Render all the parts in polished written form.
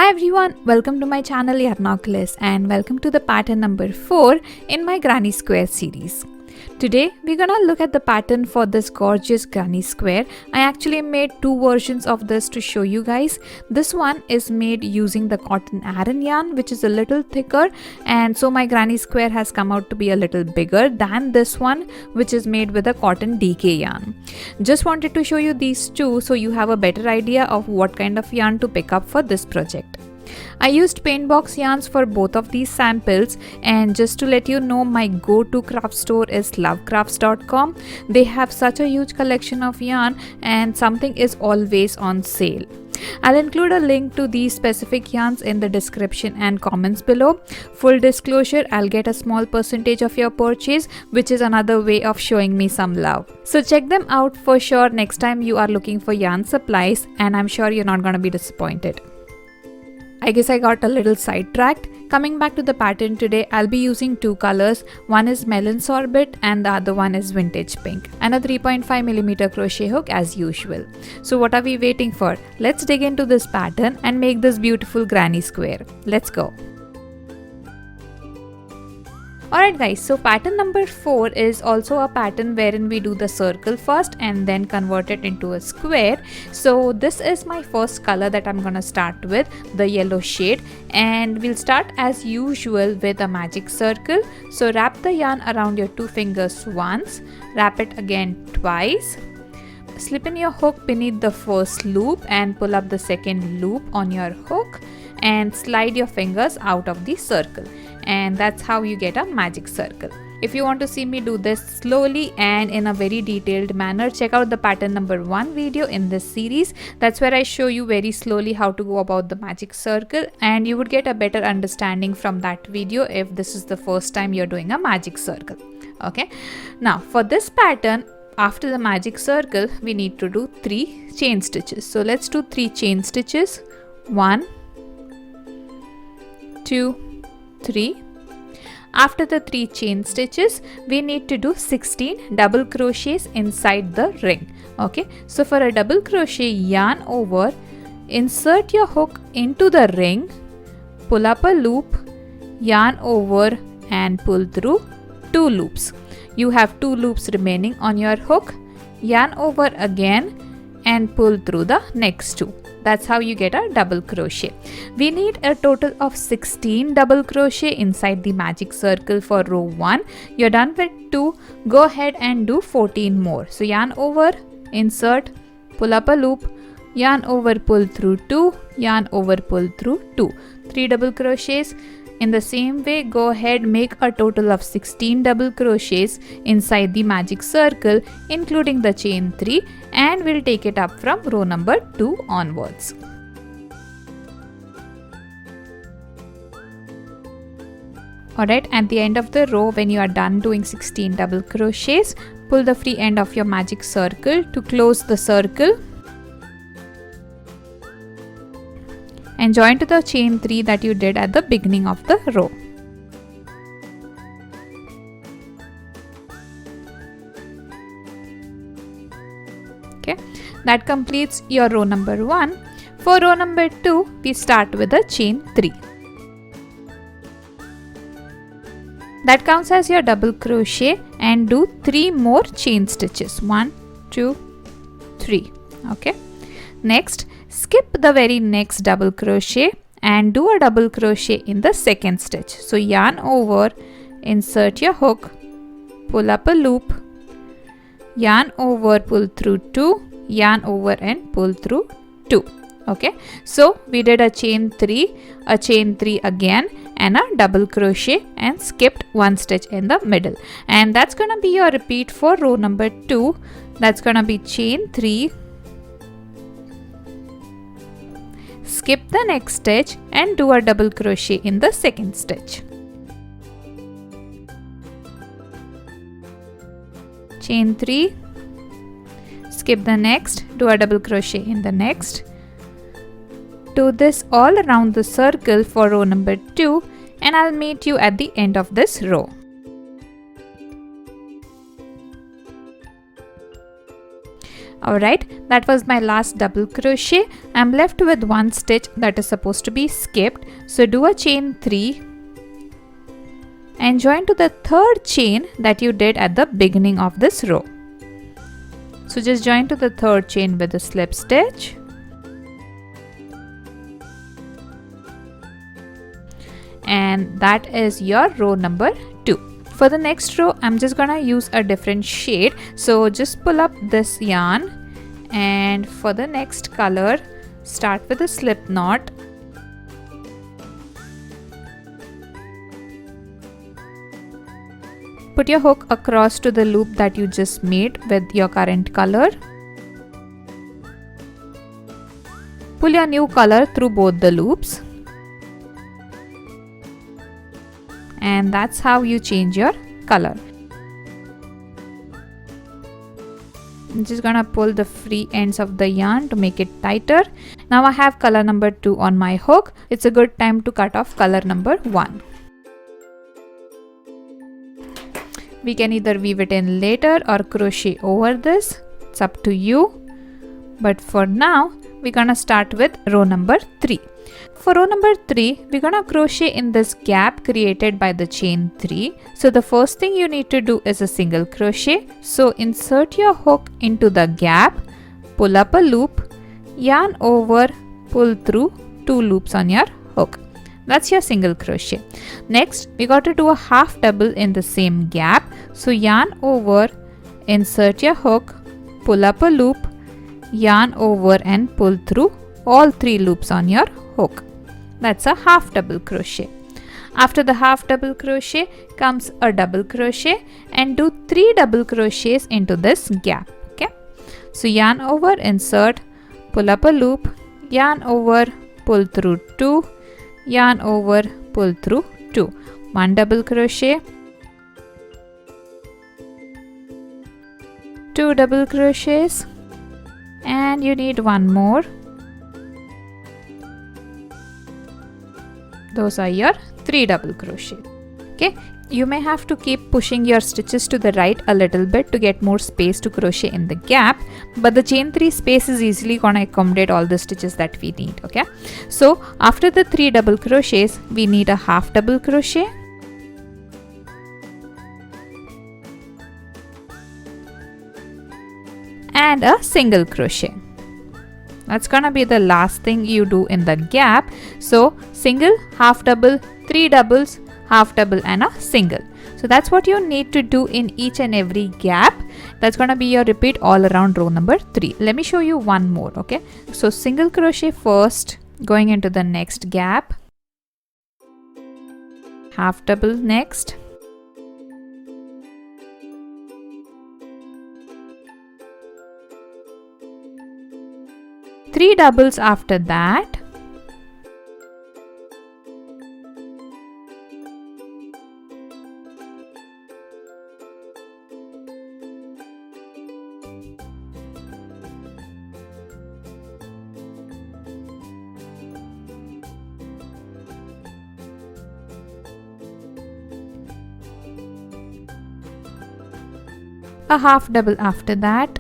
Hi everyone, welcome to my channel Yarnoculus and welcome to the pattern number 4 in my Granny Square series. Today we're gonna look at the pattern for this gorgeous Granny Square. I actually made two versions of this to show you guys. This one is made using the cotton Aran yarn, which is a little thicker, and so my Granny Square has come out to be a little bigger than this one, which is made with a cotton DK yarn. Just wanted to show you these two so you have a better idea of what kind of yarn to pick up for this project. I used paint box yarns for both of these samples, and just to let you know, my go-to craft store is lovecrafts.com. They have such a huge collection of yarn and something is always on sale. I'll include a link to these specific yarns in the description and comments below. Full disclosure, I'll get a small percentage of your purchase, which is another way of showing me some love. So check them out for sure next time you are looking for yarn supplies, and I'm sure you're not going to be disappointed. I guess I got a little sidetracked. Coming back to the pattern today, I'll be using two colors. One is melon sorbet and the other one is vintage pink, and a 3.5mm crochet hook as usual. So what are we waiting for? Let's dig into this pattern and make this beautiful granny square. Let's go. Alright guys, so pattern number 4 is also a pattern wherein we do the circle first and then convert it into a square. So this is my first color that I'm gonna start with, the yellow shade, and we'll start as usual with a magic circle. So wrap the yarn around your two fingers once, wrap it again twice, slip in your hook beneath the first loop and pull up the second loop on your hook and slide your fingers out of the circle, and that's how you get a magic circle. If you want to see me do this slowly and in a very detailed manner, check out the pattern number 1 video in this series. That's where I show you very slowly how to go about the magic circle, and you would get a better understanding from that video if this is the first time you're doing a magic circle. Okay, now for this pattern, after the magic circle we need to do 3 chain stitches. So let's do 3 chain stitches. 1, 2, 3. After the 3 chain stitches, we need to do 16 double crochets inside the ring. Okay, so for a double crochet, yarn over, insert your hook into the ring, pull up a loop, yarn over and pull through 2 loops. You have 2 loops remaining on your hook, yarn over again and pull through the next 2. That's how you get a double crochet. We need a total of 16 double crochet inside the magic circle for row 1. You're done with 2. Go ahead and do 14 more. So yarn over, insert, pull up a loop, yarn over, pull through 2, yarn over, pull through 2. 3 double crochets. In the same way, go ahead, make a total of 16 double crochets inside the magic circle, including the chain 3, and we'll take it up from row number 2 onwards. Alright, at the end of the row, when you are done doing 16 double crochets, pull the free end of your magic circle to close the circle and join to the chain 3 that you did at the beginning of the row. Okay, that completes your row number 1. For row number 2, we start with a chain 3. That counts as your double crochet, and do 3 more chain stitches. 1, 2, 3. Okay, next skip the very next double crochet and do a double crochet in the second stitch. So yarn over, insert your hook, pull up a loop, yarn over, pull through 2, yarn over and pull through 2. Okay, so we did a chain 3, a chain 3 again, and a double crochet and skipped 1 stitch in the middle, and that's gonna be your repeat for row number 2. That's gonna be chain 3, skip the next stitch and do a double crochet in the second stitch. Chain 3, skip the next, do a double crochet in the next. Do this all around the circle for row number 2, and I'll meet you at the end of this row. Alright, that was my last double crochet. I'm left with one stitch that is supposed to be skipped. So do a chain 3 and join to the third chain that you did at the beginning of this row. So just join to the third chain with a slip stitch. And that is your row number 2. For the next row, I'm just gonna use a different shade. So just pull up this yarn, and for the next color, start with a slip knot. Put your hook across to the loop that you just made with your current color. Pull your new color through both the loops. And that's how you change your color. I'm just gonna pull the free ends of the yarn to make it tighter. Now I have color number 2 on my hook. It's a good time to cut off color number 1. We can either weave it in later or crochet over this. It's up to you. But for now, we're gonna start with row number 3. For row number 3, we're gonna crochet in this gap created by the chain 3. So the first thing you need to do is a single crochet. So insert your hook into the gap, pull up a loop, yarn over, pull through 2 loops on your hook. That's your single crochet. Next, we got to do a half double in the same gap. So yarn over, insert your hook, pull up a loop, yarn over and pull through all 3 loops on your hook. That's a half double crochet. After the half double crochet comes a double crochet, and do 3 double crochets into this gap. Okay, so yarn over, insert, pull up a loop, yarn over, pull through 2, yarn over, pull through 2, 1 double crochet, 2 double crochets, and you need 1 more. Those are your 3 double crochet. Okay, you may have to keep pushing your stitches to the right a little bit to get more space to crochet in the gap, but the chain 3 space is easily gonna accommodate all the stitches that we need. Okay, so after the 3 double crochets, we need a half double crochet, and a single crochet. That's gonna be the last thing you do in the gap. So single, half double, 3 doubles, half double and a single. So that's what you need to do in each and every gap. That's gonna be your repeat all around row number 3. Let me show you one more. Okay, so single crochet first, going into the next gap, half double next, three doubles after that, a half double after that,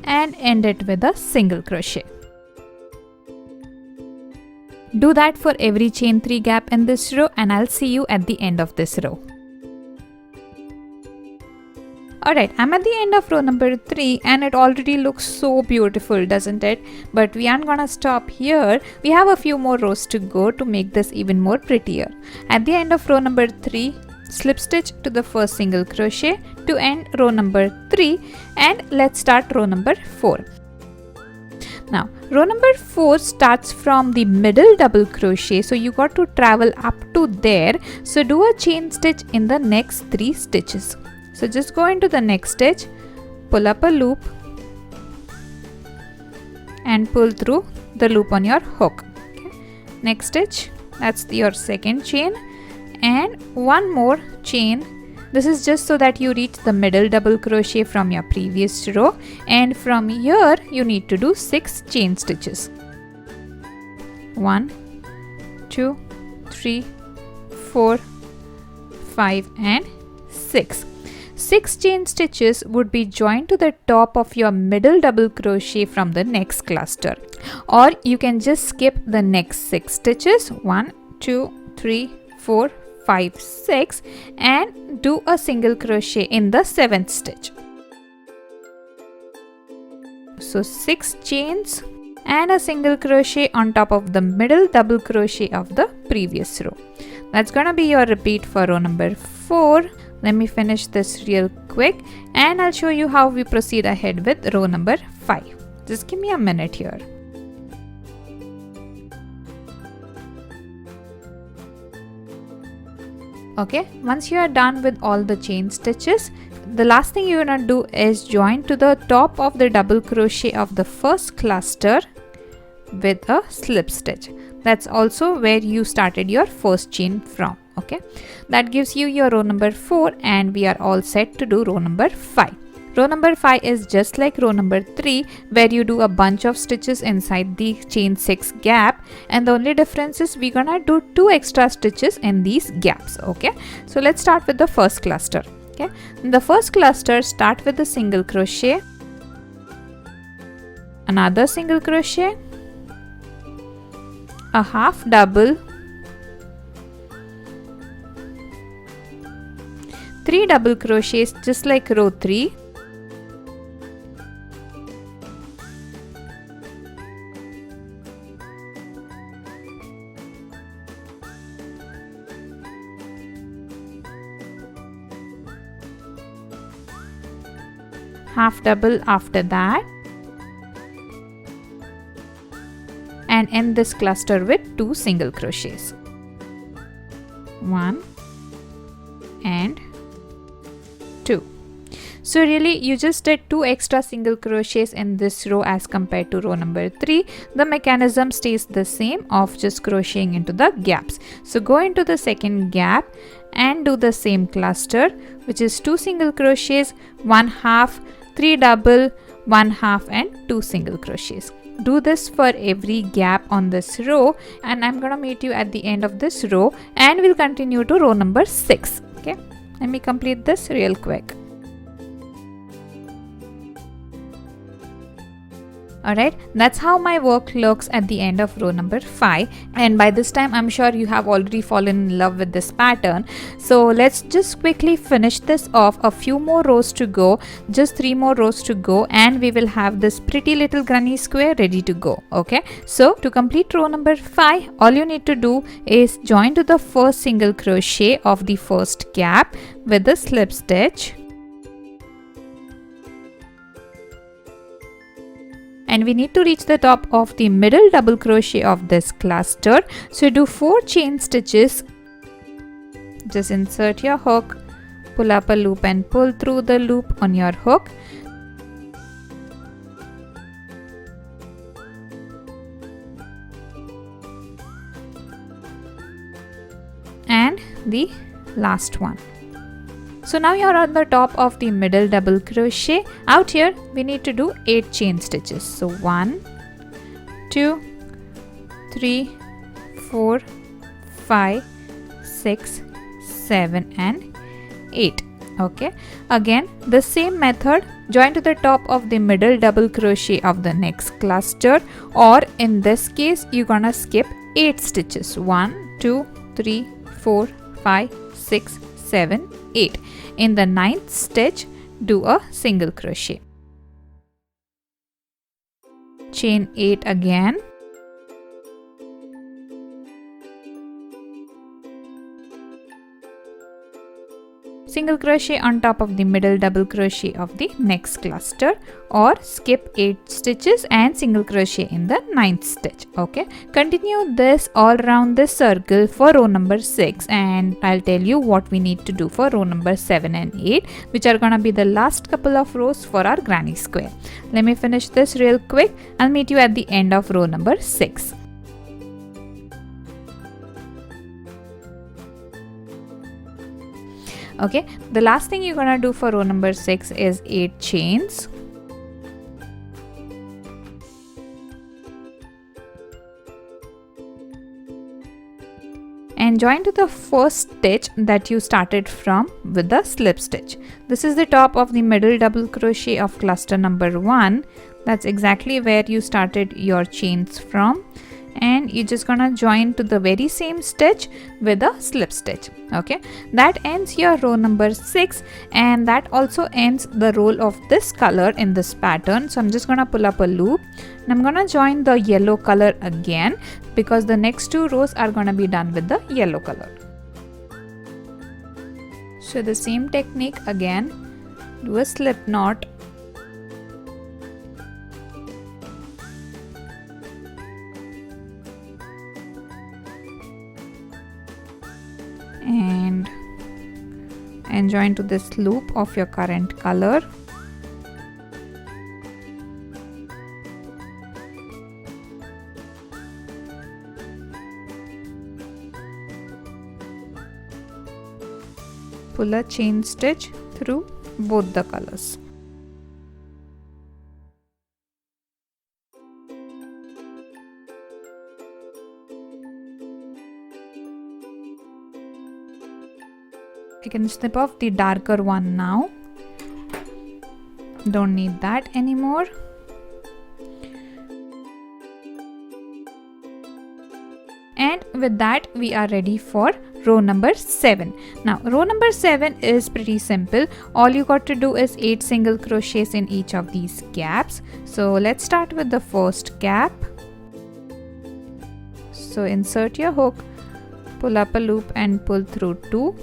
and end it with a single crochet. Do that for every chain 3 gap in this row, and I'll see you at the end of this row. Alright, I'm at the end of row number 3 and it already looks so beautiful, doesn't it? But we aren't gonna stop here. We have a few more rows to go to make this even more prettier. At the end of row number 3, slip stitch to the first single crochet to end row number 3, and let's start row number 4. Now, row number 4 starts from the middle double crochet, so you got to travel up to there. So do a chain stitch in the next 3 stitches. So just go into the next stitch, pull up a loop and pull through the loop on your hook. Okay. Next stitch, that's your second chain, and one more chain. This is just so that you reach the middle double crochet from your previous row, and from here you need to do 6 chain stitches. 1, 2, 3, 4, 5 and 6. 6 chain stitches would be joined to the top of your middle double crochet from the next cluster, or you can just skip the next 6 stitches, 1 2 3 4 5 6, and do a single crochet in the 7th stitch. So 6 chains and a single crochet on top of the middle double crochet of the previous row. That's gonna be your repeat for row number 4. Let me finish this real quick and I'll show you how we proceed ahead with row number 5. Just give me a minute here. Okay, once you are done with all the chain stitches, the last thing you're gonna do is join to the top of the double crochet of the first cluster with a slip stitch. That's also where you started your first chain from. Okay, that gives you your row number 4, and we are all set to do row number 5. Row number 5 is just like row number 3, where you do a bunch of stitches inside the chain 6 gap, and the only difference is we're gonna do 2 extra stitches in these gaps. Okay, so let's start with the first cluster. Okay, in the first cluster, start with a single crochet, another single crochet, a half double, 3 double crochets just like row 3, half double after that, and end this cluster with 2 single crochets, 1 and 2. So really you just did 2 extra single crochets in this row as compared to row number 3. The mechanism stays the same of just crocheting into the gaps. So go into the second gap and do the same cluster, which is 2 single crochets, 1 half, 3 double, 1 half and 2 single crochets. Do this for every gap on this row, and I'm gonna meet you at the end of this row and we'll continue to row number 6. Okay, let me complete this real quick. Alright, that's how my work looks at the end of row number 5, and by this time I'm sure you have already fallen in love with this pattern. So let's just quickly finish this off. A few more rows to go, just 3 more rows to go, and we will have this pretty little granny square ready to go. Okay, so to complete row number 5, all you need to do is join to the first single crochet of the first gap with a slip stitch, and we need to reach the top of the middle double crochet of this cluster. So do 4 chain stitches. Just insert your hook, pull up a loop and pull through the loop on your hook. And the last one. So now you are on the top of the middle double crochet. Out here we need to do 8 chain stitches. So 1 2 3 4 5 6 7 and 8. Okay, again the same method, join to the top of the middle double crochet of the next cluster, or in this case you're gonna skip 8 stitches. 1 2 3 4 5 6 7 8. In the 9th stitch, do a single crochet, chain 8 again, single crochet on top of the middle double crochet of the next cluster, or skip 8 stitches and single crochet in the 9th stitch. Okay, continue this all around this circle for row number 6, and I'll tell you what we need to do for row number 7 and 8, which are gonna be the last couple of rows for our granny square. Let me finish this real quick. I'll meet you at the end of row number 6. Okay, the last thing you're gonna do for row number 6 is 8 chains. and join to the first stitch that you started from with the slip stitch. This is the top of the middle double crochet of cluster number 1. That's exactly where you started your chains from, and you're just gonna join to the very same stitch with a slip stitch. Okay, that ends your row number 6, and that also ends the row of this color in this pattern. So I'm just gonna pull up a loop and I'm gonna join the yellow color again, because the next 2 rows are gonna be done with the yellow color. So the same technique again, do a slip knot, and join to this loop of your current color. Pull a chain stitch through both the colors. I can snip off the darker one now. Don't need that anymore. And with that, we are ready for row number 7. Now row number 7 is pretty simple. All you got to do is 8 single crochets in each of these gaps. So let's start with the first gap. So insert your hook, pull up a loop and pull through 2.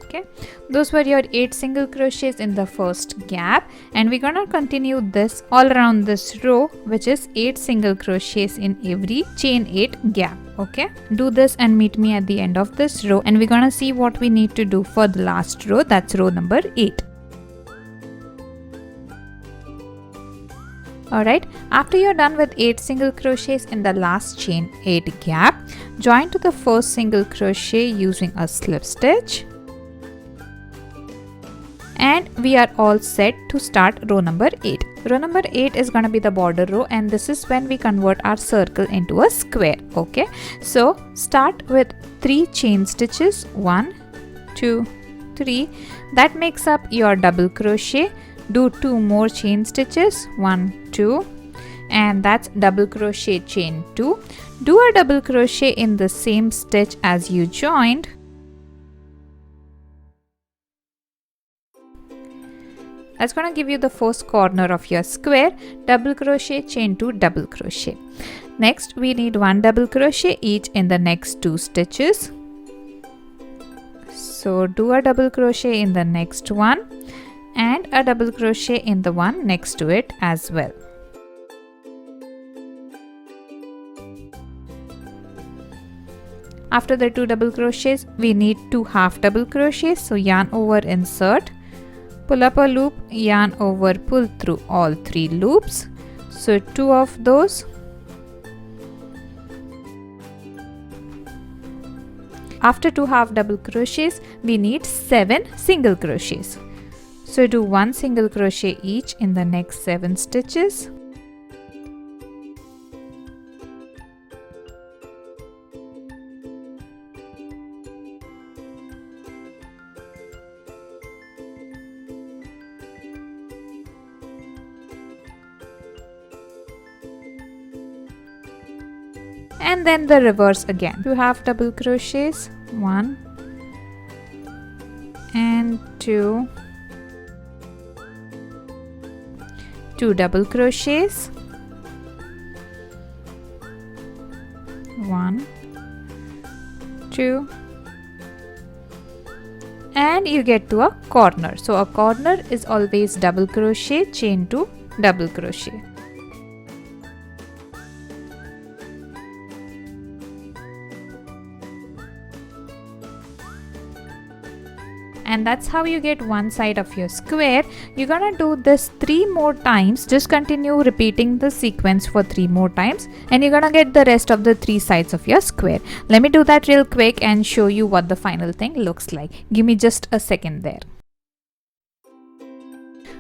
Okay, those were your 8 single crochets in the first gap, and we're gonna continue this all around this row, which is 8 single crochets in every chain 8 gap. Okay, do this and meet me at the end of this row, and we're gonna see what we need to do for the last row. That's row number 8. Alright, after you're done with 8 single crochets in the last chain 8 gap, join to the first single crochet using a slip stitch. And we are all set to start row number 8. Row number 8 is going to be the border row, and this is when we convert our circle into a square. Okay, so start with 3 chain stitches, 1, 2, 3. That makes up your double crochet. Do 2 more chain stitches, 1, 2, and that's double crochet chain 2. Do a double crochet in the same stitch as you joined. That's going to give you the first corner of your square. Double crochet, chain 2, double crochet. Next, we need 1 double crochet each in the next 2 stitches. So do a double crochet in the next one and a double crochet in the one next to it as well. After the 2 double crochets, we need 2 half double crochets. So yarn over, insert, pull up a loop, yarn over, pull through all 3 loops. So 2 of those. After 2 half double crochets, we need 7 single crochets. So do 1 single crochet each in the next 7 stitches. And then the reverse again. 2 half double crochets, 1 and 2, 2 double crochets, 1, 2, and you get to a corner. So a corner is always double crochet, chain 2, double crochet. and that's how you get one side of your square. You're gonna do this 3 more times. Just continue repeating the sequence for 3 more times and you're gonna get the rest of the 3 sides of your square. Let me do that real quick and show you what the final thing looks like. Give me just a second there.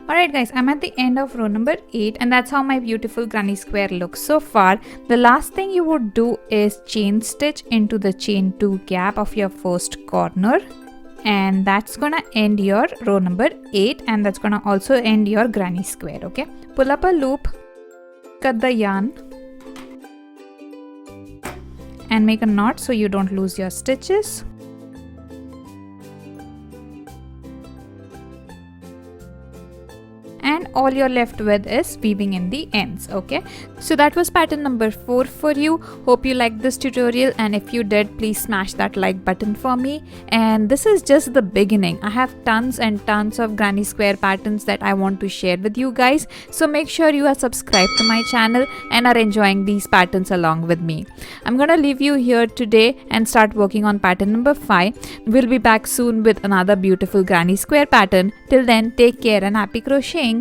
Alright guys, I'm at the end of row number 8 and that's how my beautiful granny square looks so far. The last thing you would do is chain stitch into the chain 2 gap of your first corner, and that's gonna end your row number 8 and that's gonna also end your granny square. Okay, pull up a loop, cut the yarn and make a knot so you don't lose your stitches. And all you're left with is weaving in the ends. Okay, so that was pattern number 4 for you. Hope you liked this tutorial, and if you did, please smash that like button for me. And this is just the beginning. I have tons and tons of granny square patterns that I want to share with you guys, so make sure you are subscribed to my channel and are enjoying these patterns along with me. I'm gonna leave you here today and start working on pattern number 5. We'll be back soon with another beautiful granny square pattern. Till then, take care and happy crocheting.